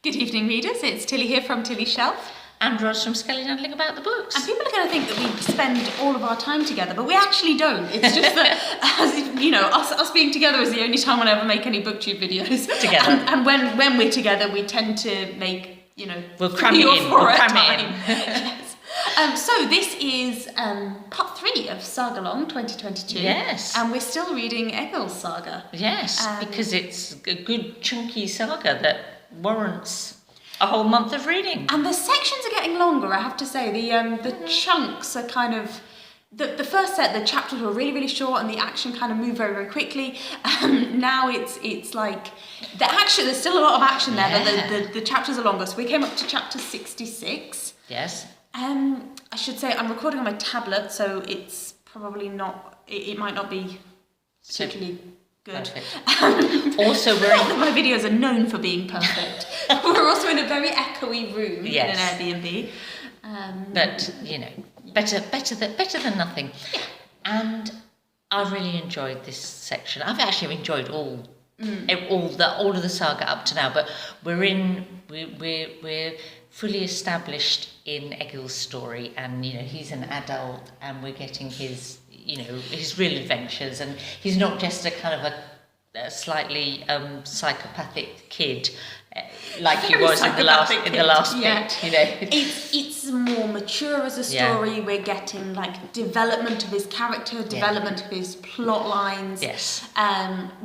Good evening, readers. It's Tilly here from Tilly's Shelf. And Ros from Skelly Handling About the Books. And people are going to think that we spend all of our time together, but we actually don't. It's just that, as you know, us being together is the only time we'll ever make any booktube videos. Together. And when we're together, we tend to make, We'll cram it in. We'll cram it in. Yes. So this is part 3 of Sagalong 2022. Yes. And we're still reading Egil's saga. Yes, because it's a good chunky saga that warrants a whole month of reading. And the sections are getting longer, I have to say. The chunks are kind of... The first set, the chapters were really, really short and the action kind of moved very, very quickly. Now it's like... The action, there's still a lot of action there, but the chapters are longer. So we came up to chapter 66. Yes. I should say I'm recording on my tablet, so it's probably not... It might not be particularly... Good. Also, my videos are known for being perfect. We're also in a very echoey room in an Airbnb. But better than nothing. Yeah. And I really enjoyed this section. I've actually enjoyed all of the saga up to now. But we're fully established in Egil's story, and he's an adult, and we're getting his real adventures, and he's not just a kind of a slightly psychopathic kid like he was in the last bit. It's more mature as a story. We're getting like development of his character, development of his plot lines. Yes.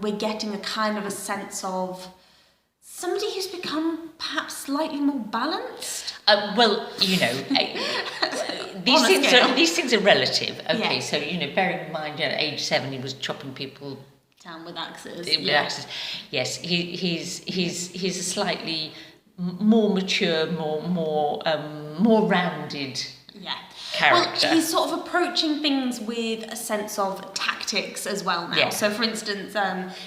We're getting a kind of a sense of somebody who's become perhaps slightly more balanced. These things are relative. Okay, so bearing in mind, at age 7 he was chopping people down with axes. Axes. Yes, he's a slightly more mature, more rounded. Character. Well, he's sort of approaching things with a sense of tactics as well now. Yeah. So, for instance,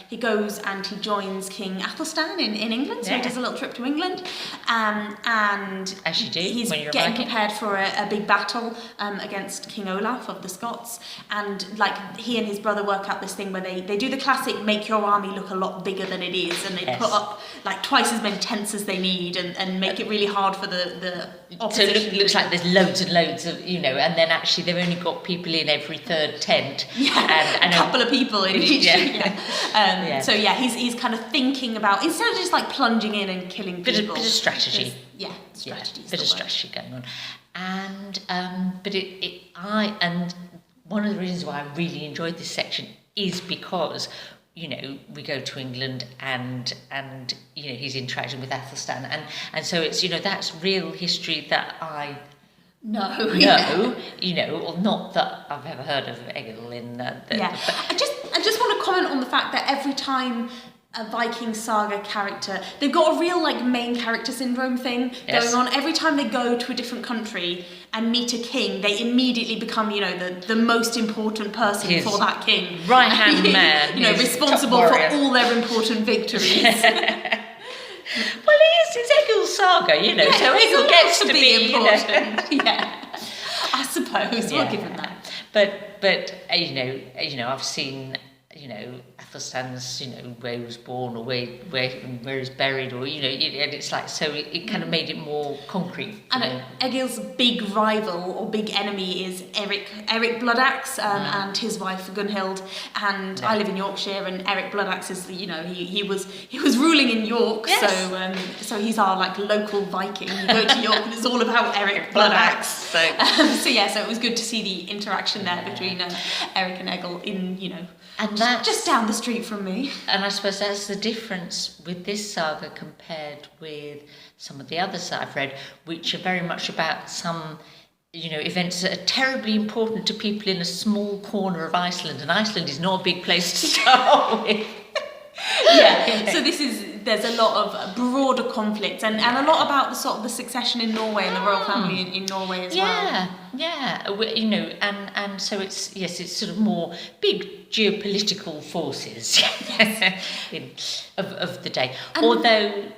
he goes and he joins King Athelstan in England. So he does a little trip to England, and as you do, he's getting prepared for a big battle against King Olaf of the Scots. And like he and his brother work out this thing where they do the classic make your army look a lot bigger than it is, and they put up like twice as many tents as they need, and make it really hard for the opposition. So it looks like there's loads and loads of and then actually they've only got people in every third tent. And a couple of people in each. So he's kind of thinking about, instead of just like plunging in and killing people. Bit of strategy. Strategy. Bit of strategy going on. And and one of the reasons why I really enjoyed this section is because we go to England and he's interacting with Athelstan, and so it's that's real history that I know, or not that I've ever heard of Egil in. I just want to comment on the fact that every time a Viking saga character, they've got a real like main character syndrome thing going on. Every time they go to a different country and meet a king, they immediately become the most important person for that king, right hand man, responsible for all their important victories. Well, it's Egil's saga, so Egil gets to be important. I suppose we'll give him that. But I've seen Athelstan's where he was born or where he's buried, or and it's like, so it kind of made it more concrete. And Egil's big rival or big enemy is Eric Bloodaxe and his wife Gunhild. And I live in Yorkshire, and Eric Bloodaxe is he was ruling in York, so he's our like local Viking. You go to York and it's all about Eric Bloodaxe. So it was good to see the interaction there between Eric and Egil in and that's just down the street from me. And I suppose that's the difference with this saga compared with some of the others that I've read, which are very much about some, events that are terribly important to people in a small corner of Iceland, and Iceland is not a big place to start with. So there's a lot of broader conflict and a lot about the sort of the succession in Norway and the royal family in Norway as well. And so it's sort of more big geopolitical forces of the day. Although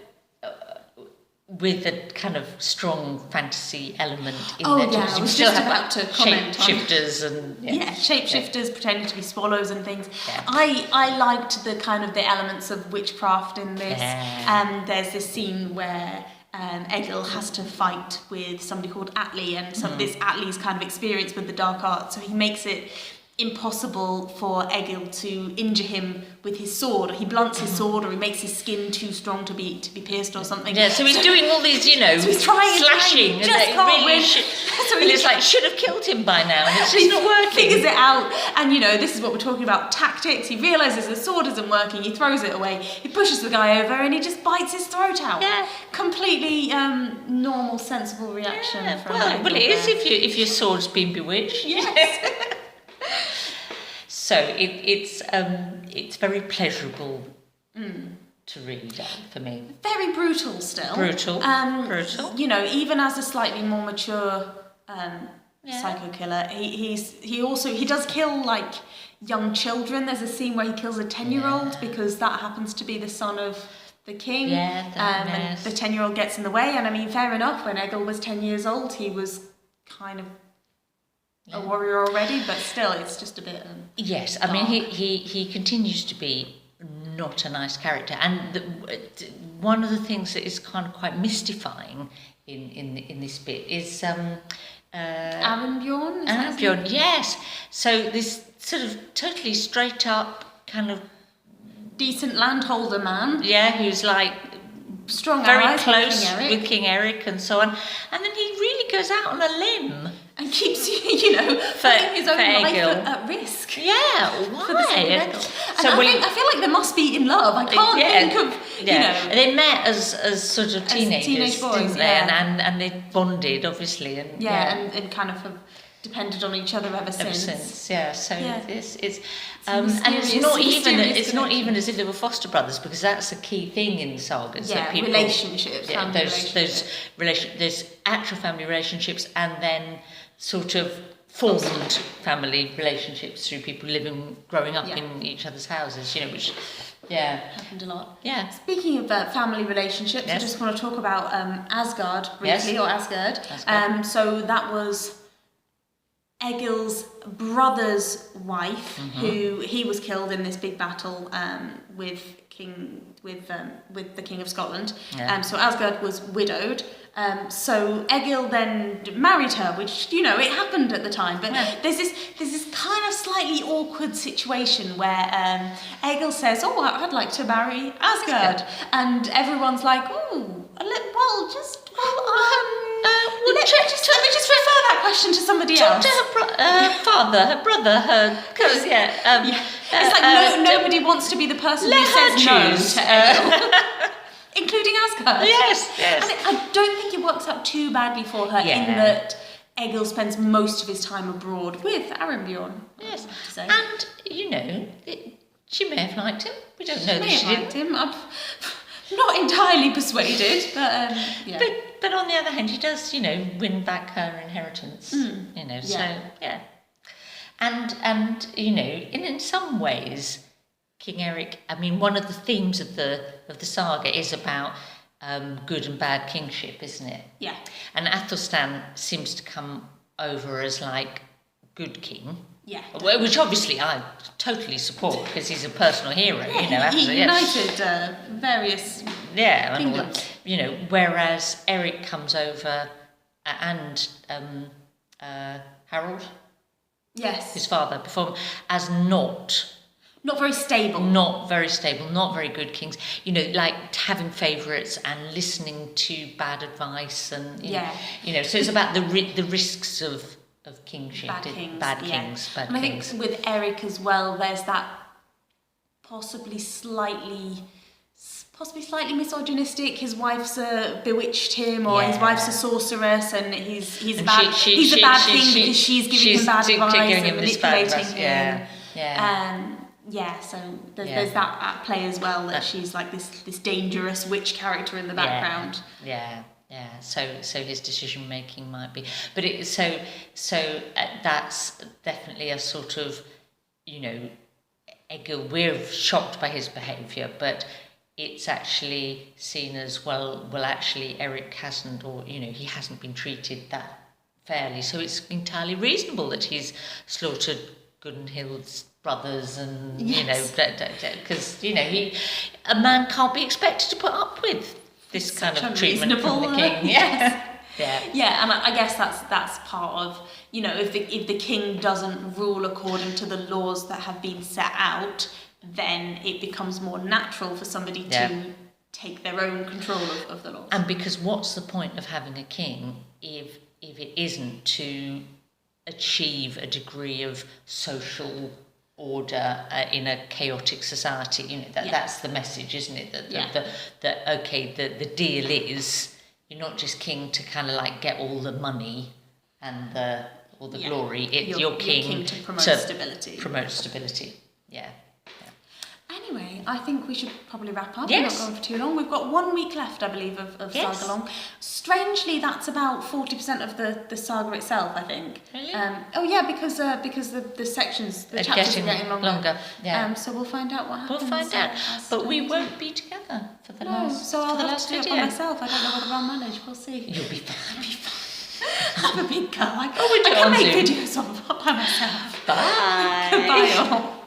with a kind of strong fantasy element in Oh there. yeah, because I you was still just have about to comment on shapeshifters and shapeshifters pretending to be swallows and things. Yeah. I liked the kind of the elements of witchcraft in this. Yeah. There's this scene where Egil has to fight with somebody called Atli, and this Atli's kind of experience with the dark arts, so he makes it impossible for Egil to injure him with his sword, or he blunts his sword, or he makes his skin too strong to be pierced or something. Yeah, so he's doing all these, you know, so he's trying, slashing, and just it can't really win. so it's like should have killed him by now, and it's just not working. Figures it out, and this is what we're talking about, tactics. He realizes the sword isn't working. He throws it away. He pushes the guy over, and he just bites his throat out. Yeah, completely normal, sensible reaction. Yeah. From Well, it is if your sword's been bewitched. Yes. So it's very pleasurable to read for me. Very brutal still. Brutal. Brutal. Even as a slightly more mature psycho killer, he does kill like young children. There's a scene where he kills a 10-year-old because that happens to be the son of the king. Yeah. And the 10-year-old gets in the way. And I mean, fair enough. When Egil was 10 years old, he was kind of a warrior already, but still, it's just a bit. Yes, I mean he continues to be not a nice character, and one of the things that is kind of quite mystifying in this bit is Arenbjorn. Arenbjorn, yes. So this sort of totally straight up kind of decent landholder man. Yeah, who's like strong, very close with King Eric and so on, and then he really goes out on a limb. And keeps, putting his own life at risk. Yeah, why? For the sake of Egil. And I feel like they must be in love. I can't think of, They met as sort of teenagers, teenage boys, didn't they? And they bonded, obviously. And kind of have depended on each other ever since. Yeah. So it's and it's not even as if they were foster brothers, because that's a key thing in sagas. Yeah, that people, relationships. Yeah, those actual family relationships, and then sort of formed family relationships through people growing up in each other's houses. Which happened a lot. Yeah. Speaking of family relationships, I just want to talk about Asgard briefly, or Asgard. So that was Egil's brother's wife, who he was killed in this big battle with the King of Scotland. Yeah. So Asgard was widowed. So Egil then married her, which it happened at the time. But there's this kind of slightly awkward situation where Egil says, "Oh, I'd like to marry Asgard," and everyone's like, "Oh, let me just refer that question to somebody else." Talk to her father, her brother, because it's like nobody wants to be the person who says no to Egil. Including Asgard. Yes. And I don't think it works out too badly for her in that Egil spends most of his time abroad with Arenbjorn. Yes. And, she may have liked him. We don't know that she liked him. I'm not entirely persuaded, but But on the other hand, he does, win back her inheritance. So, yeah. And in some ways, King Eric, I mean, one of the themes of the saga is about good and bad kingship, isn't it? Yeah. And Athelstan seems to come over as like good king. Yeah. Which obviously I totally support, because he's a personal hero. He united various kingdoms. Whereas Eric comes over and Harold, his father, perform as not very stable. Not very stable, not very good kings. Like having favourites and listening to bad advice, and so it's about the risks of kingship. Bad kings. And I think with Eric as well, there's that possibly slightly misogynistic. His wife's bewitched him, or his wife's a sorceress, and he's a bad thing because she's giving him bad advice and manipulating him. So there's that at play as well, that she's like this dangerous witch character in the background. Yeah. So his decision making might be, but that's definitely a sort of, Egil. We're shocked by his behaviour, but it's actually seen as, well, actually Eric hasn't, or, he hasn't been treated that fairly. So it's entirely reasonable that he's slaughtered Gunhild's brothers, and Yes. because a man can't be expected to put up with this kind of treatment from the king. Yes. Yeah, and I guess that's part of, if the king doesn't rule according to the laws that have been set out, then it becomes more natural for somebody to take their own control of the laws. And because what's the point of having a king if it isn't to achieve a degree of social order in a chaotic society? That's the message, isn't it? The deal is, you're not just king to kind of like get all the money and all the glory. You're king to promote stability. Yeah. Anyway, I think we should probably wrap up. Yes. We're not going for too long. We've got 1 week left, I believe, of Sagalong. Strangely, that's about 40% of the saga itself, I think. Really? Because the sections, the chapters are getting longer. Yeah. So we'll find out what happens. We'll find out. But we won't be together for the last. So I'll for the have last to do it video. by myself. I don't know whether I'll manage. We'll see. You'll be fine. I'm a big girl. we'll do I it on can make Zoom. videos by myself. Bye. Bye all.